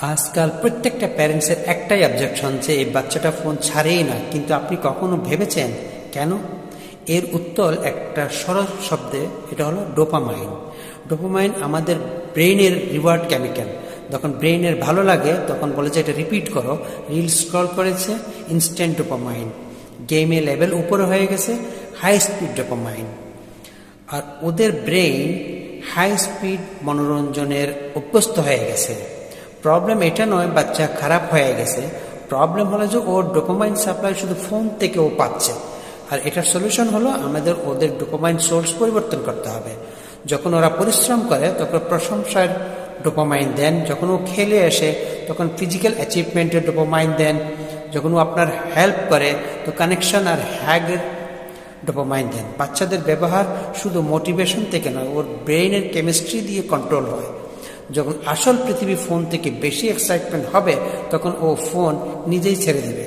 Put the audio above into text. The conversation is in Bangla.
আজকাল প্রত্যেকটা প্যারেন্টসের একটাই অবজেকশন যে এই বাচ্চাটা ফোন ছাড়েই না, কিন্তু আপনি কখনো ভেবেছেন কেন? এর উত্তর একটা সরল শব্দে, এটা হলো ডোপামাইন। ডোপামাইন আমাদের ব্রেইনের রিওয়ার্ড কেমিক্যাল। যখন ব্রেইনের ভালো লাগে তখন বলে যে এটা রিপিট করো, রিল স্ক্রল করেছে, ইনস্ট্যান্ট ডোপামাইন। গেমে লেভেল উপরে হয়ে গেছে, হাই স্পিড ডোপামাইন। আর ওদের ব্রেইন হাই স্পিড মনোরঞ্জনের অভ্যস্ত হয়ে গেছে। প্রবলেম এটা নয় বাচ্চা খারাপ হয়ে গেছে, প্রবলেম হলো যে ওর ডোপামাইন সাপ্লাই শুধু ফোন থেকে ও পাচ্ছে। আর এটার সলিউশন হলো আমাদের ওদের ডোপামাইন সোর্স পরিবর্তন করতে হবে। যখন ওরা পরিশ্রম করে তখন প্রশংসার ডোপামাইন দেন, যখন ও খেলে আসে তখন ফিজিক্যাল অ্যাচিভমেন্টের ডোপামাইন দেন, যখন ও আপনার হেল্প করে তো কানেকশন আর হ্যাগের ডোপামাইন দেন। বাচ্চাদের ব্যবহার শুধু মোটিভেশন থেকে নয়, ওর ব্রেইনের কেমিস্ট্রি দিয়ে কন্ট্রোল হয়। যখন আসল পৃথিবী ফোন থেকে বেশি এক্সাইটমেন্ট হবে তখন ও ফোন নিজেই ছেড়ে দেবে।